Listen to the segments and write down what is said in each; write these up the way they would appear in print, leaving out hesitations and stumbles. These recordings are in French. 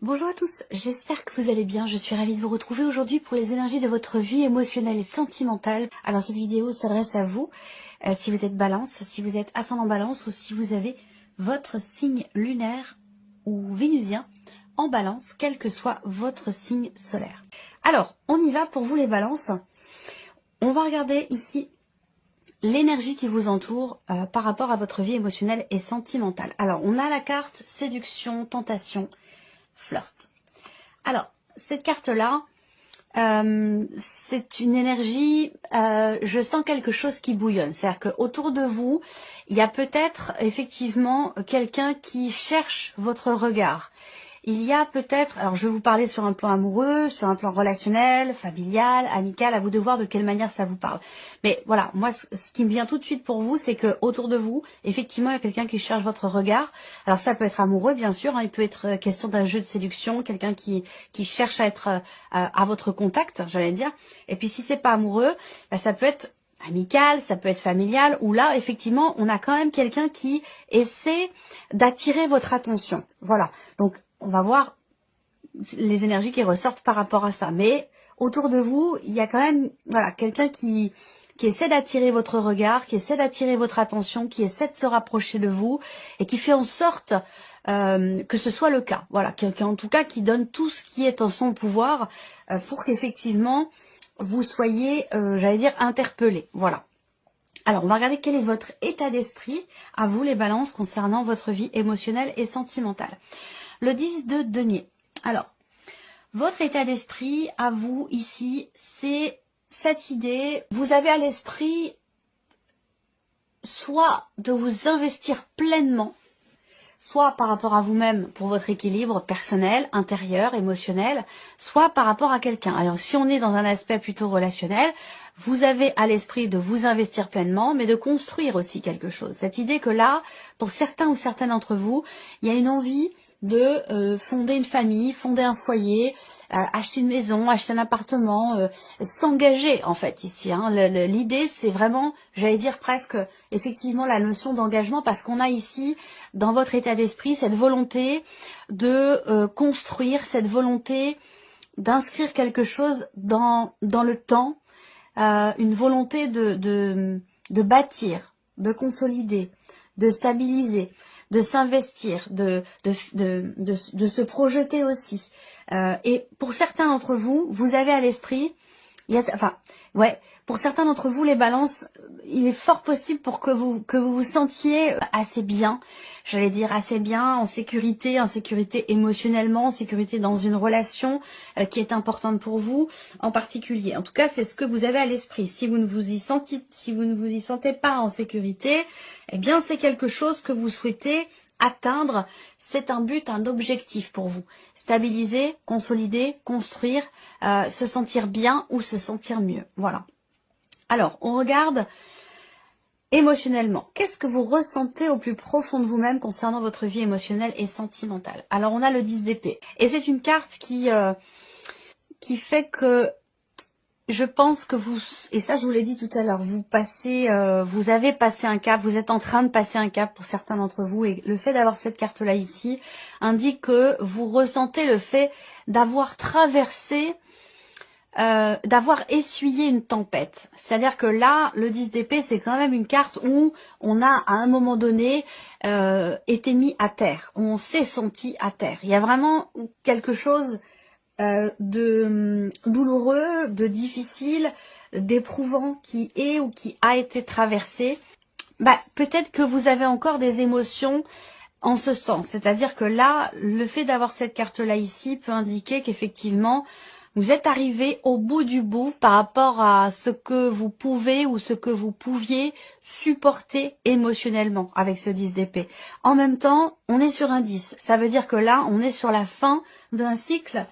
Bonjour à tous, j'espère que vous allez bien. Je suis ravie de vous retrouver aujourd'hui pour les énergies de votre vie émotionnelle et sentimentale. Alors cette vidéo s'adresse à vous, si vous êtes balance, si vous êtes ascendant balance ou si vous avez votre signe lunaire ou vénusien en balance, quel que soit votre signe solaire. Alors, on y va pour vous les balances. On va regarder ici l'énergie qui vous entoure par rapport à votre vie émotionnelle et sentimentale. Alors, on a la carte séduction, tentation, flirt. Alors, cette carte-là, c'est une énergie, je sens quelque chose qui bouillonne. C'est-à-dire qu'autour de vous, il y a peut-être effectivement quelqu'un qui cherche votre regard. Il y a peut-être, alors je vais vous parler sur un plan amoureux, sur un plan relationnel, familial, amical, à vous de voir de quelle manière ça vous parle. Mais voilà, moi ce qui me vient tout de suite pour vous, c'est que autour de vous, effectivement, il y a quelqu'un qui cherche votre regard. Alors ça peut être amoureux, bien sûr, hein, il peut être question d'un jeu de séduction, quelqu'un qui cherche à être à votre contact, j'allais dire. Et puis si c'est pas amoureux, bah, ça peut être amical, ça peut être familial, où là, effectivement, on a quand même quelqu'un qui essaie d'attirer votre attention. Voilà, donc on va voir les énergies qui ressortent par rapport à ça. Mais autour de vous, il y a quand même quelqu'un qui essaie d'attirer votre regard, qui essaie d'attirer votre attention, qui essaie de se rapprocher de vous et qui fait en sorte que ce soit le cas. Voilà, en tout cas qui donne tout ce qui est en son pouvoir pour qu'effectivement vous soyez, j'allais dire, interpellés. Voilà. Alors, on va regarder quel est votre état d'esprit, à vous les balances, concernant votre vie émotionnelle et sentimentale. Le 10 de denier. Alors, votre état d'esprit, à vous, ici, c'est cette idée. Vous avez à l'esprit soit de vous investir pleinement, soit par rapport à vous-même pour votre équilibre personnel, intérieur, émotionnel, soit par rapport à quelqu'un. Alors, si on est dans un aspect plutôt relationnel, vous avez à l'esprit de vous investir pleinement, mais de construire aussi quelque chose. Cette idée que là, pour certains ou certaines d'entre vous, il y a une envie de fonder une famille, fonder un foyer, acheter une maison, acheter un appartement, s'engager en fait ici. Hein. L'idée c'est vraiment, j'allais dire presque effectivement la notion d'engagement parce qu'on a ici dans votre état d'esprit cette volonté de construire, cette volonté d'inscrire quelque chose dans le temps, une volonté de bâtir, de consolider, de stabiliser, de s'investir, de se projeter aussi. Et pour certains d'entre vous, vous avez à l'esprit, pour certains d'entre vous, les balances, il est fort possible pour que vous vous sentiez assez bien, j'allais dire assez bien, en sécurité émotionnellement, en sécurité dans une relation qui est importante pour vous en particulier. En tout cas, c'est ce que vous avez à l'esprit. Si vous ne vous y sentez pas en sécurité, eh bien c'est quelque chose que vous souhaitez atteindre, c'est un but, un objectif pour vous. Stabiliser, consolider, construire, se sentir bien ou se sentir mieux. Voilà. Alors, on regarde émotionnellement. Qu'est-ce que vous ressentez au plus profond de vous-même concernant votre vie émotionnelle et sentimentale? Alors, on a le 10 d'épée. Et c'est une carte qui fait que je pense que vous, et ça je vous l'ai dit tout à l'heure, vous avez passé un cap, vous êtes en train de passer un cap pour certains d'entre vous, et le fait d'avoir cette carte-là ici indique que vous ressentez le fait d'avoir traversé, d'avoir essuyé une tempête. C'est-à-dire que là, le 10 d'épée, c'est quand même une carte où on a à un moment donné été mis à terre, où on s'est senti à terre. Il y a vraiment quelque chose de douloureux, de difficile, d'éprouvant qui est ou qui a été traversé. Peut-être que vous avez encore des émotions en ce sens. C'est-à-dire que là, le fait d'avoir cette carte-là ici peut indiquer qu'effectivement, vous êtes arrivé au bout du bout par rapport à ce que vous pouvez ou ce que vous pouviez supporter émotionnellement avec ce 10 d'épée. En même temps, on est sur un 10. Ça veut dire que là, on est sur la fin d'un cycle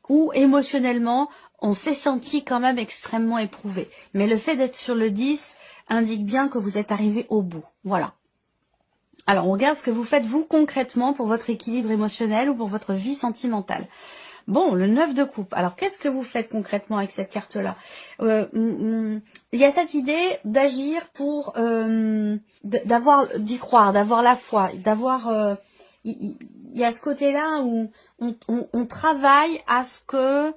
où émotionnellement, on s'est senti quand même extrêmement éprouvé. Mais le fait d'être sur le 10 indique bien que vous êtes arrivé au bout. Voilà. Alors, on regarde ce que vous faites, vous, concrètement, pour votre équilibre émotionnel ou pour votre vie sentimentale. Bon, le 9 de coupe. Alors, qu'est-ce que vous faites concrètement avec cette carte-là? Il y a cette idée d'agir pour d'y croire, d'avoir la foi, d'avoir il y a ce côté-là où on travaille à ce que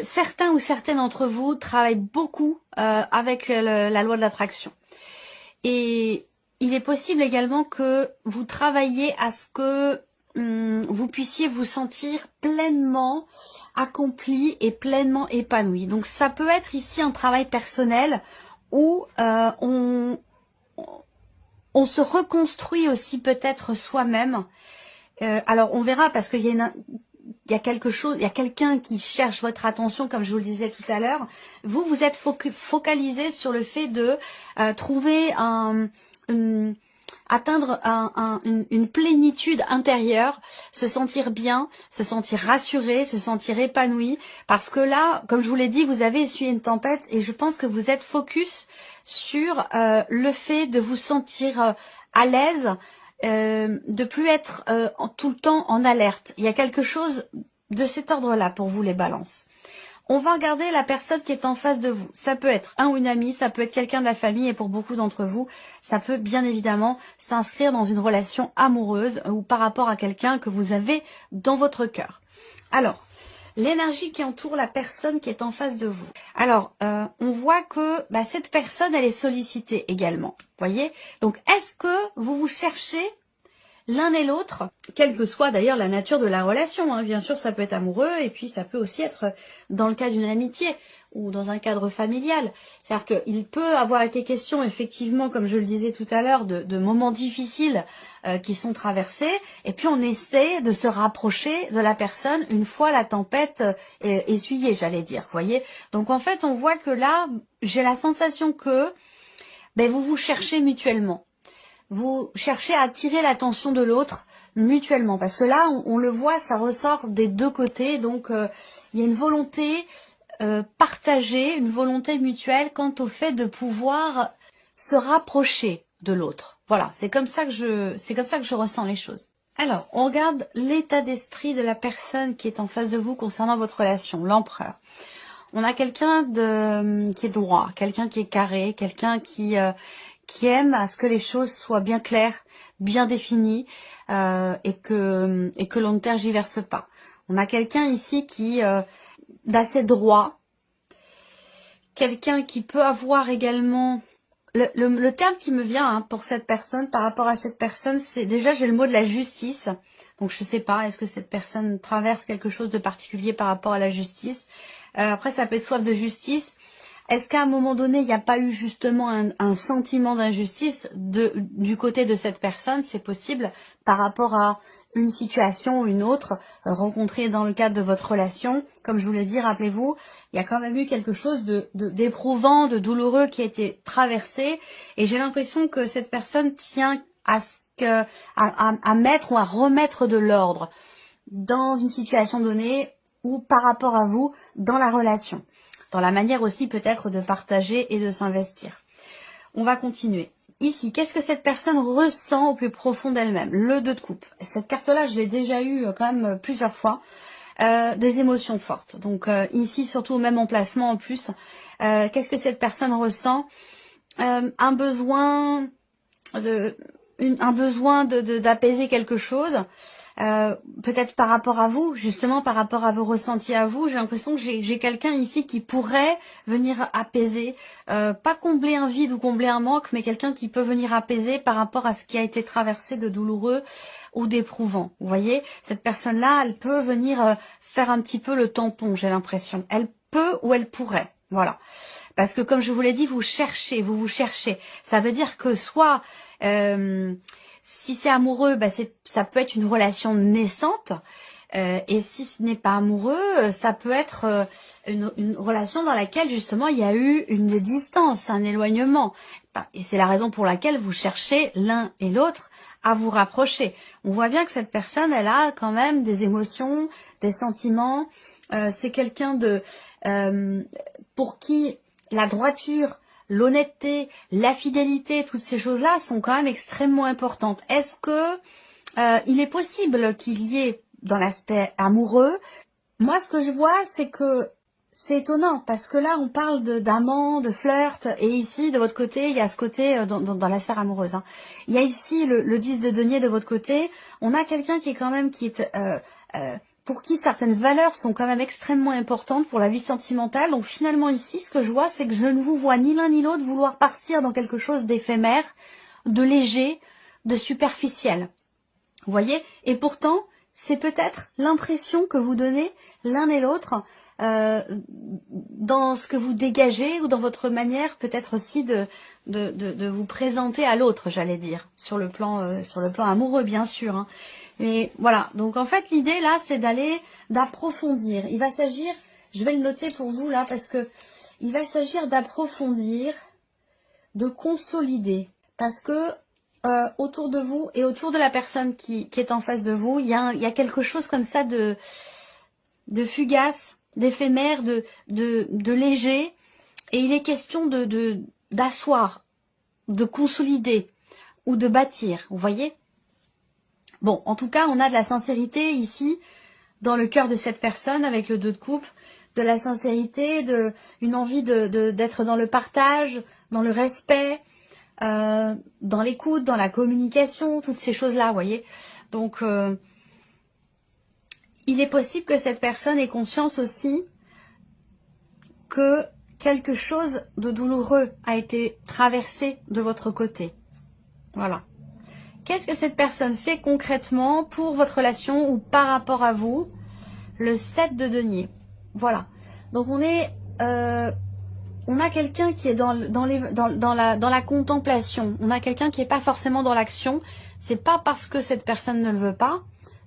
certains ou certaines d'entre vous travaillent beaucoup avec la loi de l'attraction. Et il est possible également que vous travailliez à ce que vous puissiez vous sentir pleinement accompli et pleinement épanoui. Donc ça peut être ici un travail personnel où on se reconstruit aussi peut-être soi-même. Alors on verra parce qu'il y a quelque chose, il y a quelqu'un qui cherche votre attention, comme je vous le disais tout à l'heure. Vous êtes focalisé sur le fait de trouver atteindre une plénitude intérieure, se sentir bien, se sentir rassuré, se sentir épanoui. Parce que là, comme je vous l'ai dit, vous avez essuyé une tempête et je pense que vous êtes focus sur le fait de vous sentir à l'aise, de plus être tout le temps en alerte. Il y a quelque chose de cet ordre-là pour vous les balances. On va regarder la personne qui est en face de vous. Ça peut être un ou une amie, ça peut être quelqu'un de la famille et pour beaucoup d'entre vous, ça peut bien évidemment s'inscrire dans une relation amoureuse ou par rapport à quelqu'un que vous avez dans votre cœur. Alors, l'énergie qui entoure la personne qui est en face de vous. Alors, on voit que cette personne, elle est sollicitée également. Voyez ? Donc, est-ce que vous cherchez l'un et l'autre, quelle que soit d'ailleurs la nature de la relation, hein. Bien sûr ça peut être amoureux et puis ça peut aussi être dans le cas d'une amitié ou dans un cadre familial. C'est-à-dire qu'il peut avoir été question effectivement, comme je le disais tout à l'heure, de moments difficiles qui sont traversés et puis on essaie de se rapprocher de la personne une fois la tempête essuyée, j'allais dire, vous voyez. Donc en fait on voit que là, j'ai la sensation que vous vous cherchez mutuellement. Vous cherchez à attirer l'attention de l'autre mutuellement. Parce que là, on le voit, ça ressort des deux côtés. Donc, il y a une volonté partagée, une volonté mutuelle quant au fait de pouvoir se rapprocher de l'autre. Voilà, c'est comme ça que je ressens les choses. Alors, on regarde l'état d'esprit de la personne qui est en face de vous concernant votre relation, l'empereur. On a quelqu'un qui est droit, quelqu'un qui est carré, quelqu'un qui aime à ce que les choses soient bien claires, bien définies et que l'on ne tergiverse pas. On a quelqu'un ici qui d'assez droit, quelqu'un qui peut avoir également le terme qui me vient pour cette personne, par rapport à cette personne, c'est déjà j'ai le mot de la justice. Donc je sais pas, est-ce que cette personne traverse quelque chose de particulier par rapport à la justice. Après ça peut être soif de justice. Est-ce qu'à un moment donné, il n'y a pas eu justement un sentiment d'injustice du côté de cette personne? C'est possible par rapport à une situation ou une autre rencontrée dans le cadre de votre relation. Comme je vous l'ai dit, rappelez-vous, il y a quand même eu quelque chose d'éprouvant, de douloureux qui a été traversé. Et j'ai l'impression que cette personne tient à mettre ou à remettre de l'ordre dans une situation donnée ou par rapport à vous dans la relation. Dans la manière aussi peut-être de partager et de s'investir. On va continuer. Ici, qu'est-ce que cette personne ressent au plus profond d'elle-même? Le 2 de coupe. Cette carte-là, je l'ai déjà eue quand même plusieurs fois. Des émotions fortes. Donc ici, surtout au même emplacement en plus. Qu'est-ce que cette personne ressent? Un besoin d'apaiser quelque chose. Peut-être par rapport à vous, justement par rapport à vos ressentis à vous, j'ai l'impression que j'ai quelqu'un ici qui pourrait venir apaiser, pas combler un vide ou combler un manque, mais quelqu'un qui peut venir apaiser par rapport à ce qui a été traversé de douloureux ou d'éprouvant. Vous voyez, cette personne-là, elle peut venir faire un petit peu le tampon, j'ai l'impression. Elle peut ou elle pourrait, voilà. Parce que comme je vous l'ai dit, vous vous cherchez. Ça veut dire que soit... si c'est amoureux, ça peut être une relation naissante. Et si ce n'est pas amoureux, ça peut être une relation dans laquelle justement il y a eu une distance, un éloignement. Et c'est la raison pour laquelle vous cherchez l'un et l'autre à vous rapprocher. On voit bien que cette personne, elle a quand même des émotions, des sentiments. C'est quelqu'un pour qui la droiture, l'honnêteté, la fidélité, toutes ces choses-là sont quand même extrêmement importantes. Est-ce que il est possible qu'il y ait dans l'aspect amoureux, moi ce que je vois c'est que c'est étonnant parce que là, on parle d'amant, de flirt, et ici, de votre côté, il y a ce côté dans la sphère amoureuse. Hein. Il y a ici le 10 de denier de votre côté. On a quelqu'un qui est quand même, pour qui certaines valeurs sont quand même extrêmement importantes pour la vie sentimentale. Donc finalement ici, ce que je vois, c'est que je ne vous vois ni l'un ni l'autre vouloir partir dans quelque chose d'éphémère, de léger, de superficiel. Vous voyez? Et pourtant, c'est peut-être l'impression que vous donnez l'un et l'autre dans ce que vous dégagez ou dans votre manière peut-être aussi de vous présenter à l'autre, j'allais dire, sur le plan amoureux bien sûr. Hein. Mais voilà, donc en fait l'idée là c'est d'approfondir. Il va s'agir, je vais le noter pour vous là parce que il va s'agir d'approfondir, de consolider, parce que autour de vous et autour de la personne qui est en face de vous, il y a quelque chose comme ça de fugace, d'éphémère, de léger, et il est question d'asseoir, de consolider ou de bâtir, vous voyez? Bon, en tout cas, on a de la sincérité ici, dans le cœur de cette personne, avec le 2 de coupe, de la sincérité, une envie d'être dans le partage, dans le respect, dans l'écoute, dans la communication, toutes ces choses-là, vous voyez. Donc, il est possible que cette personne ait conscience aussi que quelque chose de douloureux a été traversé de votre côté. Voilà. Qu'est-ce que cette personne fait concrètement pour votre relation ou par rapport à vous? Le 7 de denier. Voilà. Donc on a quelqu'un qui est dans la contemplation. On a quelqu'un qui n'est pas forcément dans l'action. C'est pas parce que cette personne ne le veut pas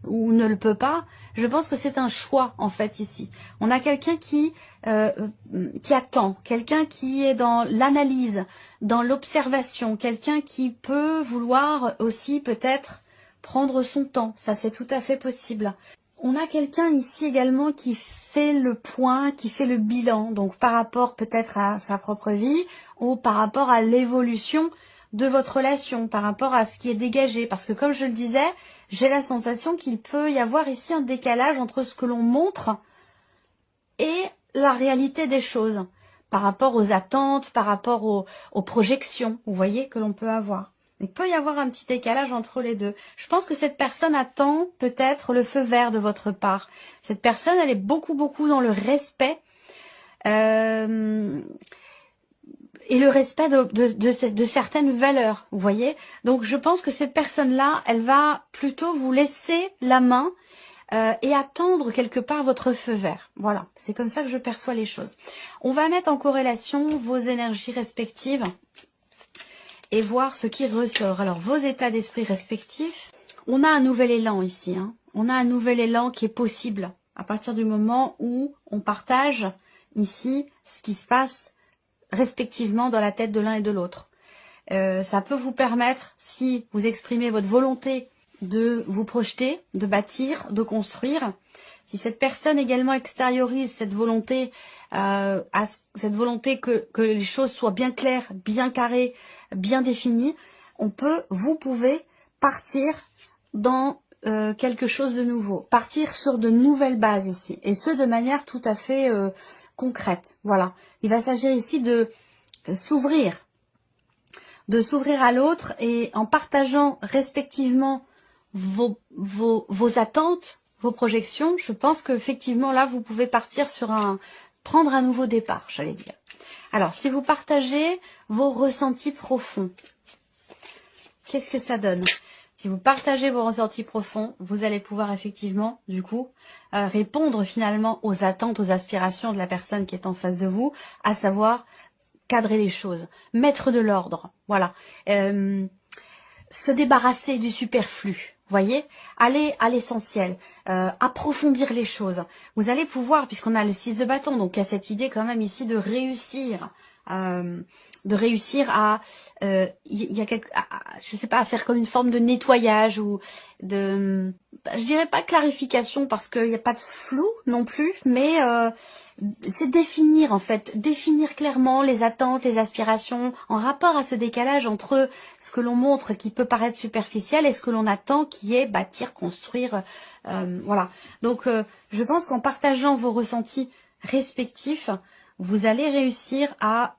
ou ne le peut pas. Je pense que c'est un choix en fait ici. On a quelqu'un qui attend, quelqu'un qui est dans l'analyse, dans l'observation, quelqu'un qui peut vouloir aussi peut-être prendre son temps. Ça c'est tout à fait possible. On a quelqu'un ici également qui fait le point, qui fait le bilan, donc par rapport peut-être à sa propre vie ou par rapport à l'évolution de votre relation, par rapport à ce qui est dégagé. Parce que comme je le disais, j'ai la sensation qu'il peut y avoir ici un décalage entre ce que l'on montre et la réalité des choses, par rapport aux attentes, par rapport aux projections, vous voyez, que l'on peut avoir. Il peut y avoir un petit décalage entre les deux. Je pense que cette personne attend peut-être le feu vert de votre part. Cette personne, elle est beaucoup dans le respect et le respect de certaines valeurs, vous voyez. Donc je pense que cette personne-là, elle va plutôt vous laisser la main et attendre quelque part votre feu vert. Voilà, c'est comme ça que je perçois les choses. On va mettre en corrélation vos énergies respectives et voir ce qui ressort. Alors, vos états d'esprit respectifs. On a un nouvel élan ici. Hein. On a un nouvel élan qui est possible à partir du moment où on partage ici ce qui se passe respectivement dans la tête de l'un et de l'autre. Ça peut vous permettre, si vous exprimez votre volonté de vous projeter, de bâtir, de construire. Si cette personne également extériorise cette volonté, que les choses soient bien claires, bien carrées, bien définies, vous pouvez partir dans quelque chose de nouveau, partir sur de nouvelles bases ici, et ce de manière tout à fait concrète. Voilà, il va s'agir ici de s'ouvrir à l'autre et en partageant respectivement vos attentes, vos projections. Je pense qu'effectivement là vous pouvez partir prendre un nouveau départ, j'allais dire. Alors si vous partagez vos ressentis profonds, qu'est-ce que ça donne? Si vous partagez vos ressentis profonds, vous allez pouvoir effectivement, du coup, répondre finalement aux attentes, aux aspirations de la personne qui est en face de vous, à savoir cadrer les choses, mettre de l'ordre, voilà, se débarrasser du superflu, voyez, aller à l'essentiel, approfondir les choses. Vous allez pouvoir, puisqu'on a le 6 de bâton, donc il y a cette idée quand même ici de réussir à je sais pas, à faire comme une forme de nettoyage ou de, je dirais pas clarification parce qu'il n'y a pas de flou non plus, mais c'est définir en fait, définir clairement les attentes, les aspirations en rapport à ce décalage entre ce que l'on montre qui peut paraître superficiel et ce que l'on attend qui est bâtir, construire, voilà. Donc je pense qu'en partageant vos ressentis respectifs, vous allez réussir à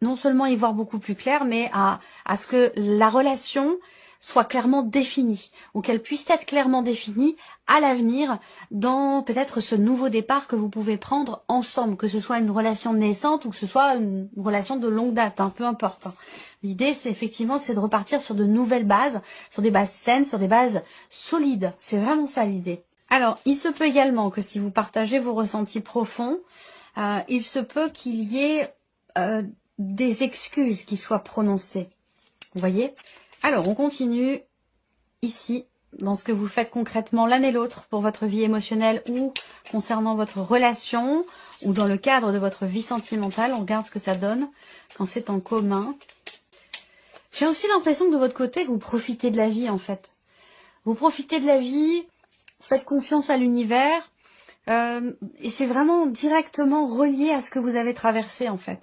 non seulement y voir beaucoup plus clair, mais à ce que la relation soit clairement définie, ou qu'elle puisse être clairement définie à l'avenir dans peut-être ce nouveau départ que vous pouvez prendre ensemble, que ce soit une relation naissante ou que ce soit une relation de longue date, hein, peu importe. L'idée, c'est effectivement de repartir sur de nouvelles bases, sur des bases saines, sur des bases solides. C'est vraiment ça l'idée. Alors, il se peut également que si vous partagez vos ressentis profonds, il se peut qu'il y ait des excuses qui soient prononcées. Vous voyez? Alors, on continue ici, dans ce que vous faites concrètement l'un et l'autre pour votre vie émotionnelle ou concernant votre relation ou dans le cadre de votre vie sentimentale. On regarde ce que ça donne quand c'est en commun. J'ai aussi l'impression que de votre côté, vous profitez de la vie en fait. Vous profitez de la vie, faites confiance à l'univers et c'est vraiment directement relié à ce que vous avez traversé en fait.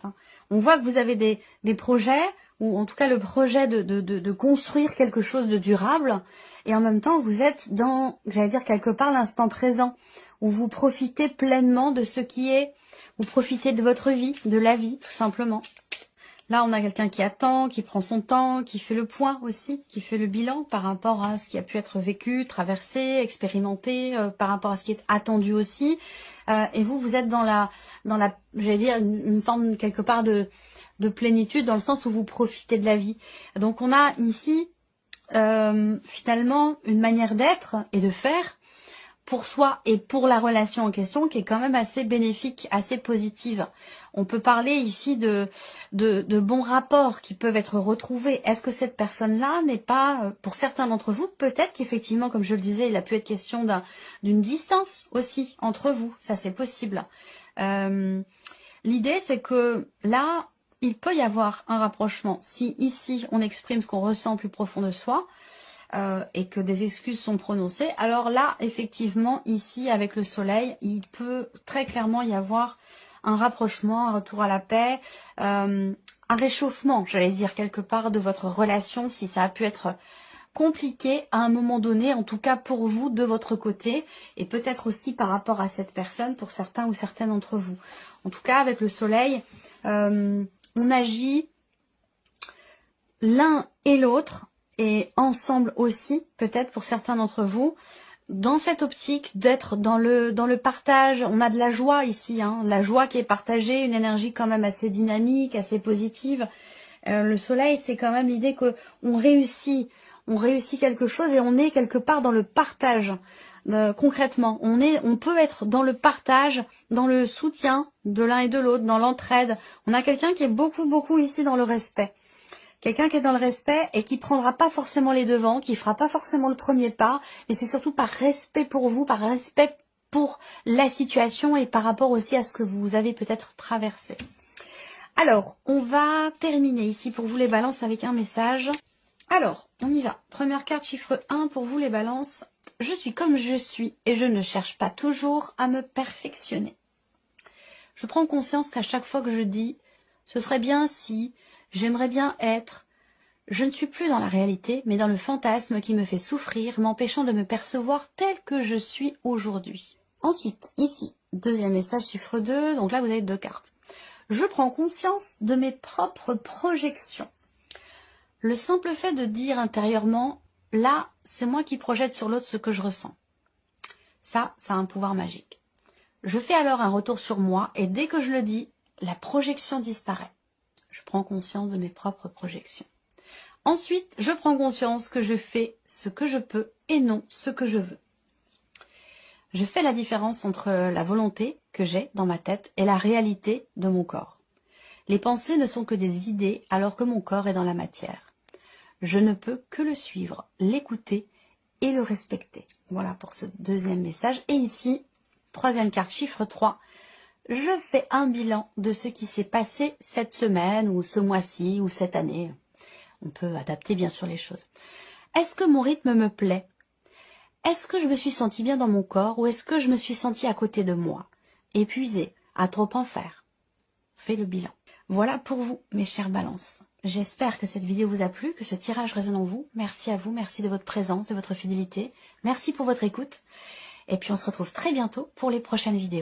On voit que vous avez des projets, ou en tout cas le projet de construire quelque chose de durable, et en même temps vous êtes dans, j'allais dire quelque part, l'instant présent, où vous profitez pleinement de ce qui est, vous profitez de votre vie, de la vie tout simplement. Là, on a quelqu'un qui attend, qui prend son temps, qui fait le point aussi, qui fait le bilan par rapport à ce qui a pu être vécu, traversé, expérimenté, par rapport à ce qui est attendu aussi. Et vous êtes dans la, j'allais dire, une forme quelque part de plénitude, dans le sens où vous profitez de la vie. Donc, on a ici, finalement, une manière d'être et de faire pour soi et pour la relation en question qui est quand même assez bénéfique, assez positive. On peut parler ici de bons rapports qui peuvent être retrouvés. Est-ce que cette personne-là n'est pas, pour certains d'entre vous, peut-être qu'effectivement, comme je le disais, il a pu être question d'une distance aussi entre vous. Ça, c'est possible. L'idée, c'est que là, il peut y avoir un rapprochement. Si ici, on exprime ce qu'on ressent au plus profond de soi, et que des excuses sont prononcées, alors là, effectivement, ici, avec le soleil, il peut très clairement y avoir un rapprochement, un retour à la paix, un réchauffement, j'allais dire, quelque part de votre relation, si ça a pu être compliqué à un moment donné, en tout cas pour vous, de votre côté, et peut-être aussi par rapport à cette personne, pour certains ou certaines d'entre vous. En tout cas, avec le soleil, on agit l'un et l'autre, et ensemble aussi, peut-être pour certains d'entre vous, dans cette optique d'être dans le partage. On a de la joie ici, hein, la joie qui est partagée, une énergie quand même assez dynamique, assez positive. Le soleil, c'est quand même l'idée que on réussit quelque chose et on est quelque part dans le partage. Concrètement, on peut être dans le partage, dans le soutien de l'un et de l'autre, dans l'entraide. On a quelqu'un qui est beaucoup ici dans le respect. Quelqu'un qui est dans le respect et qui prendra pas forcément les devants, qui fera pas forcément le premier pas, mais c'est surtout par respect pour vous, par respect pour la situation et par rapport aussi à ce que vous avez peut-être traversé. Alors, on va terminer ici pour vous les balances avec un message. Alors, on y va. Première carte, chiffre 1 pour vous les balances. Je suis comme je suis et je ne cherche pas toujours à me perfectionner. Je prends conscience qu'à chaque fois que je dis « ce serait bien si », j'aimerais bien être. Je ne suis plus dans la réalité, mais dans le fantasme qui me fait souffrir, m'empêchant de me percevoir tel que je suis aujourd'hui. Ensuite, ici, deuxième message, chiffre 2, donc là vous avez 2 cartes. Je prends conscience de mes propres projections. Le simple fait de dire intérieurement, là, c'est moi qui projette sur l'autre ce que je ressens. Ça a un pouvoir magique. Je fais alors un retour sur moi, et dès que je le dis, la projection disparaît. Je prends conscience de mes propres projections. Ensuite, je prends conscience que je fais ce que je peux et non ce que je veux. Je fais la différence entre la volonté que j'ai dans ma tête et la réalité de mon corps. Les pensées ne sont que des idées alors que mon corps est dans la matière. Je ne peux que le suivre, l'écouter et le respecter. Voilà pour ce deuxième message. Et ici, troisième carte, chiffre 3. Je fais un bilan de ce qui s'est passé cette semaine ou ce mois-ci ou cette année. On peut adapter bien sûr les choses. Est-ce que mon rythme me plaît? Est-ce que je me suis sentie bien dans mon corps ou est-ce que je me suis sentie à côté de moi? Épuisée, à trop en faire? Fais le bilan. Voilà pour vous, mes chères balances. J'espère que cette vidéo vous a plu, que ce tirage résonne en vous. Merci à vous, merci de votre présence, de votre fidélité. Merci pour votre écoute. Et puis on se retrouve très bientôt pour les prochaines vidéos.